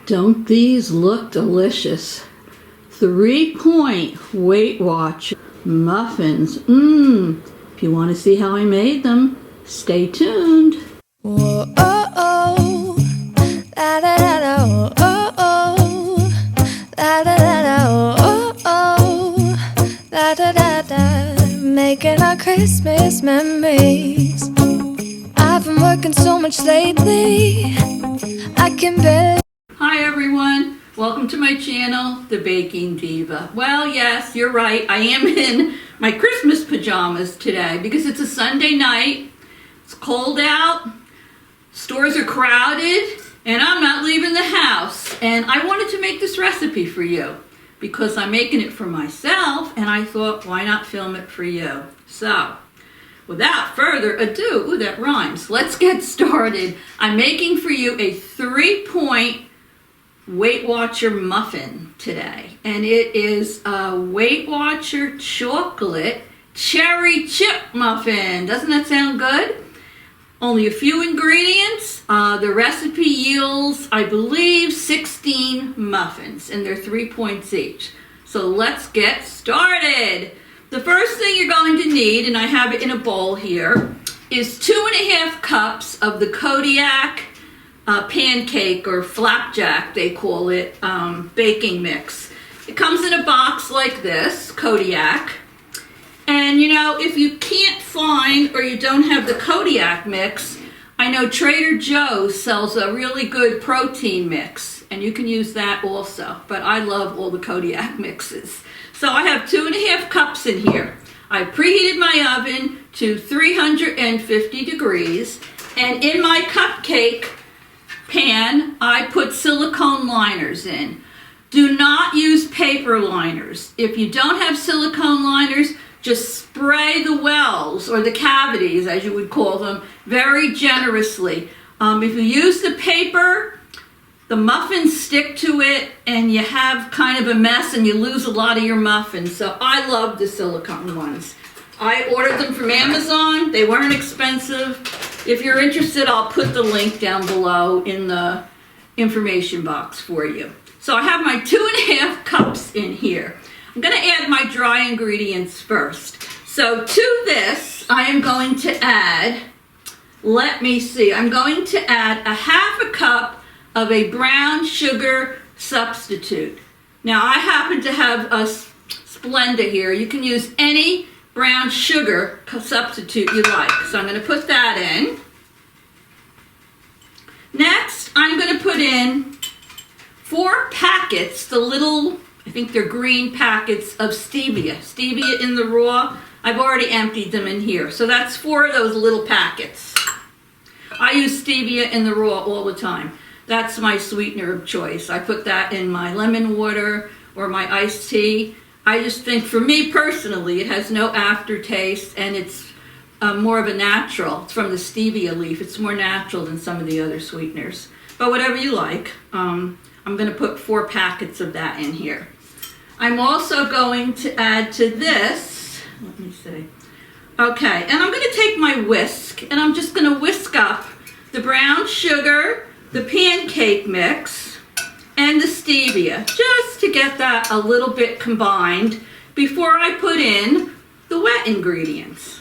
Don't these look delicious? 3-point Weight Watch muffins. If you want to see how I made them, stay tuned. Whoa, oh, oh. La, da, da, da, oh, oh. La, da, da, da, oh, oh. La, da, da, da. Making our Christmas memories. I've been working so much lately, I can barely. Hi everyone, welcome to my channel, The Baking Diva. Well, yes, you're right, I am in my Christmas pajamas today because it's a Sunday night, it's cold out, stores are crowded, and I'm not leaving the house. And I wanted to make this recipe for you because I'm making it for myself, and I thought, why not film it for you? So, without further ado, ooh, that rhymes. Let's get started. I'm making for you a 3-point Weight Watcher muffin today. And it is a Weight Watcher chocolate cherry chip muffin. Doesn't that sound good? Only a few ingredients. The recipe yields, I believe, 16 muffins, and they're 3 points each. So let's get started. The first thing you're going to need, and I have it in a bowl here, is 2½ cups of the Kodiak pancake or flapjack, they call it, baking mix. It comes in a box like this, Kodiak. And you know, if you can't find or you don't have the Kodiak mix, I know Trader Joe's sells a really good protein mix, and you can use that also. But I love all the Kodiak mixes. So I have 2½ cups in here. I preheated my oven to 350 degrees, and in my cupcake pan, I put silicone liners in. Do not use paper liners. If you don't have silicone liners, just spray the wells, or the cavities as you would call them, very generously. If you use the paper, the muffins stick to it and you have kind of a mess and you lose a lot of your muffins. So I love the silicone ones. I ordered them from Amazon. They weren't expensive. If you're interested, I'll put the link down below in the information box for you. So I have my 2½ cups in here. I'm going to add my dry ingredients first. So to this, I am going to add, let me see, I'm going to add 1/2 cup of a brown sugar substitute. Now I happen to have a Splenda here. You can use any brown sugar substitute you like. So I'm going to put that in. Next, I'm going to put in 4 packets, the little, I think they're green packets of Stevia. Stevia in the raw. I've already emptied them in here. So that's 4 of those little packets. I use Stevia in the raw all the time. That's my sweetener of choice. I put that in my lemon water or my iced tea. I just think, for me personally, it has no aftertaste, and it's more of a natural. It's from the Stevia leaf. It's more natural than some of the other sweeteners. But whatever you like. I'm going to put 4 packets of that in here. I'm also going to add to this, let me see. Okay, and I'm going to take my whisk, and I'm just going to whisk up the brown sugar, the pancake mix, and the Stevia, just to get that a little bit combined before I put in the wet ingredients.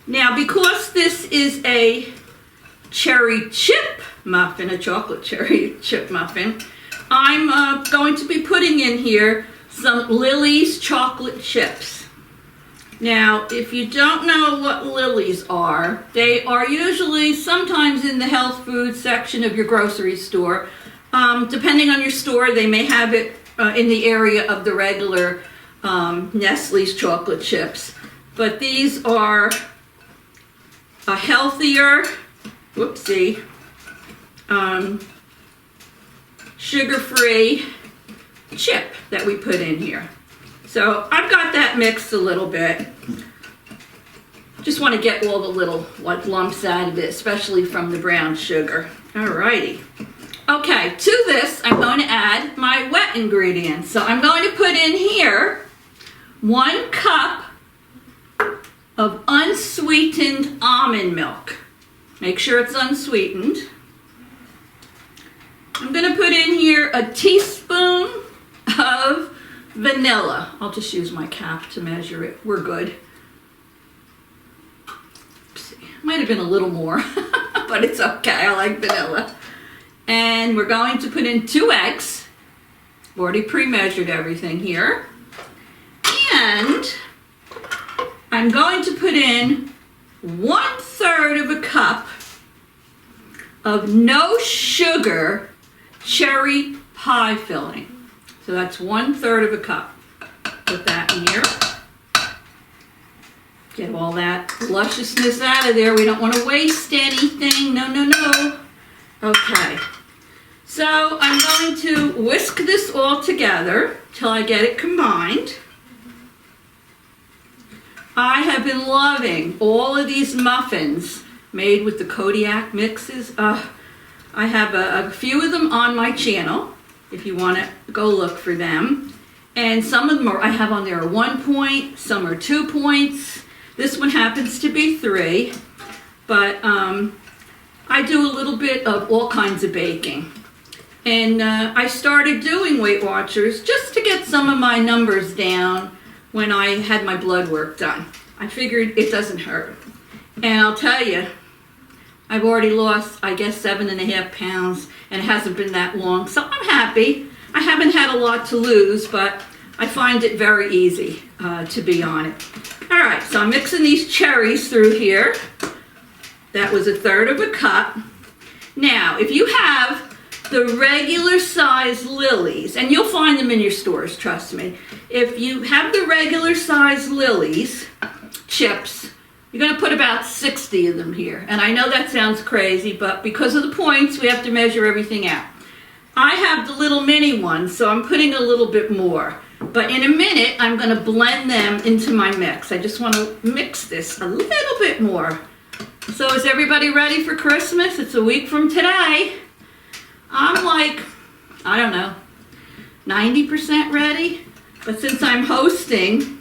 Now, because this is a cherry chip muffin, a chocolate cherry chip muffin, I'm going to be putting in here some Lilly's chocolate chips. Now, if you don't know what Lilly's are, they are usually sometimes in the health food section of your grocery store. Depending on your store, they may have it in the area of the regular Nestle's chocolate chips. But these are a healthier, whoopsie, sugar-free chip that we put in here. So I've got that mixed a little bit. Just want to get all the little lumps out of it, especially from the brown sugar. Alrighty. Okay, to this I'm going to add my wet ingredients. So I'm going to put in here 1 cup of unsweetened almond milk. Make sure it's unsweetened. I'm going in here a teaspoon of vanilla. I'll just use my cap to measure it. We're good. Might have been a little more, but it's okay. I like vanilla. And we're going to put in 2 eggs. I've already pre-measured everything here. And I'm going to put in 1/3 of a cup of no sugar cherry pie filling. So that's 1/3 of a cup. Put that in here. Get all that lusciousness out of there. We don't want to waste anything. No, no, no. Okay. So I'm going to whisk this all together till I get it combined. I have been loving all of these muffins made with the Kodiak mixes. I have a few of them on my channel if you want to go look for them. And some of them I have on there are 1 point, some are 2 points. This one happens to be 3, but I do a little bit of all kinds of baking. And I started doing Weight Watchers just to get some of my numbers down when I had my blood work done. I figured it doesn't hurt. And I'll tell you, I've already lost, I guess, 7.5 pounds, and it hasn't been that long. So I'm happy. I haven't had a lot to lose, but I find it very easy to be on it. All right, so I'm mixing these cherries through here. That was 1/3 of a cup. Now, if you have the regular size Lillys, and you'll find them in your stores, trust me. If you have the regular size Lilly's chips, you're gonna put about 60 of them here. And I know that sounds crazy, but because of the points, we have to measure everything out. I have the little mini ones, so I'm putting a little bit more. But in a minute, I'm gonna blend them into my mix. I just wanna mix this a little bit more. So is everybody ready for Christmas? It's a week from today. I'm like, I don't know, 90% ready. But since I'm hosting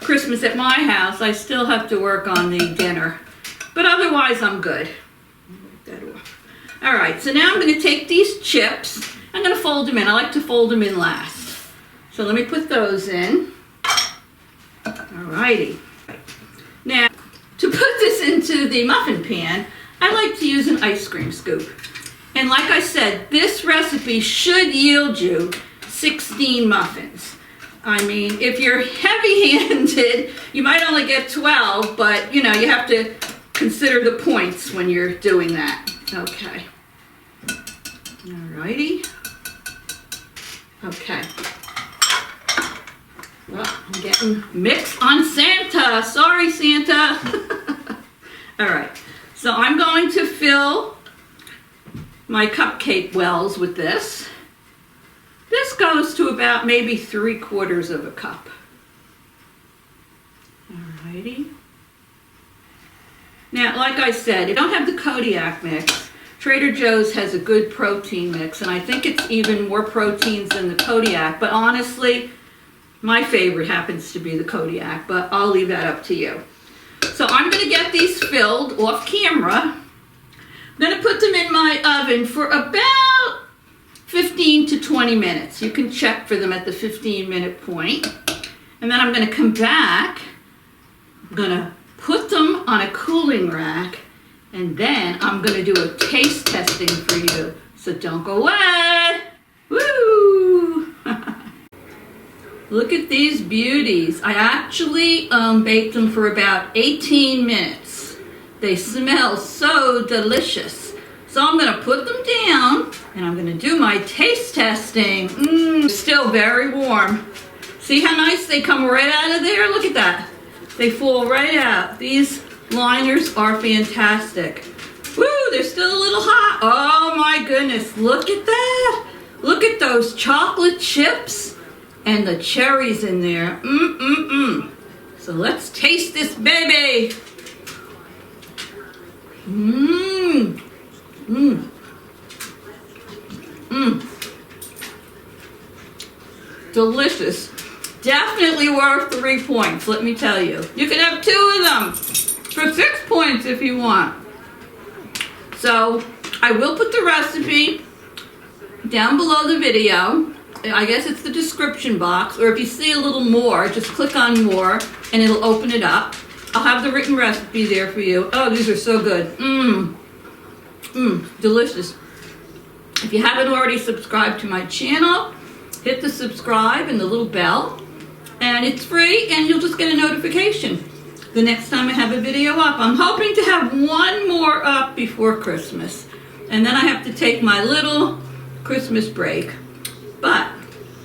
Christmas at my house, I still have to work on the dinner. But otherwise, I'm good. All right, so now I'm going to take these chips. I'm going to fold them in. I like to fold them in last. So let me put those in. All righty. Now, to put this into the muffin pan, I like to use an ice cream scoop. And like I said, this recipe should yield you 16 muffins. I mean, if you're heavy-handed, you might only get 12, but you know, you have to consider the points when you're doing that. Okay. Alrighty. Okay. Well, I'm getting mixed on Santa. Sorry, Santa. All right. So I'm going to fill my cupcake wells with this. This goes to about maybe 3/4 of a cup. Alrighty. Now, like I said, if you don't have the Kodiak mix, Trader Joe's has a good protein mix, and I think it's even more proteins than the Kodiak, but honestly, my favorite happens to be the Kodiak, but I'll leave that up to you. So I'm going to get these filled off camera. I'm going to put them in my oven for about 15 to 20 minutes. You can check for them at the 15-minute point. And then I'm going to come back. I'm going to put them on a cooling rack. And then I'm going to do a taste testing for you. So don't go away. Woo! Look at these beauties. I actually baked them for about 18 minutes. They smell so delicious. So I'm going to put them down and I'm going to do my taste testing. Still very warm. See how nice they come right out of there? Look at that. They fall right out. These liners are fantastic. Woo, they're still a little hot. Oh my goodness, look at that. Look at those chocolate chips and the cherries in there. So let's taste this baby. Delicious. Definitely worth 3 points, let me tell you. You can have 2 of them for 6 points if you want. So I will put the recipe down below the video. I guess it's the description box, or if you see a little more, just click on more and it'll open it up. I'll have the written recipe there for you. Oh, these are so good. Delicious. If you haven't already subscribed to my channel, hit the subscribe and the little bell, and it's free, and you'll just get a notification the next time I have a video up. I'm hoping to have one more up before Christmas, and then I have to take my little Christmas break. But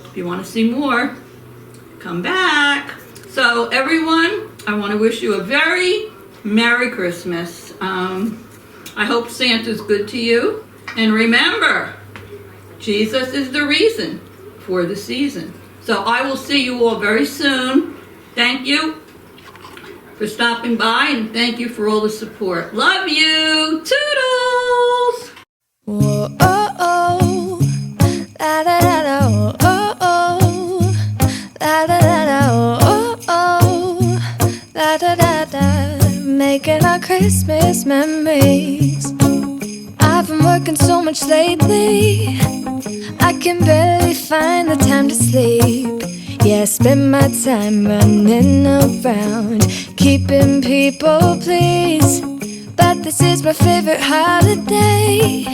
if you want to see more, come back. So everyone, I want to wish you a very Merry Christmas. I hope Santa's good to you. And remember, Jesus is the reason for the season. So I will see you all very soon. Thank you for stopping by, and thank you for all the support. Love you. Toodles! Whoa, oh, oh, la da da da, oh, oh, la da da da, oh, oh, la da da da, making our Christmas memories. I've been working so much lately, I can barely find the time to sleep. Yeah, I spend my time running around, keeping people pleased. But this is my favorite holiday.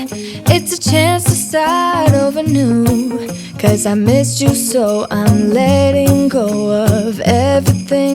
It's a chance to start over new. 'Cause I missed you, so I'm letting go of everything.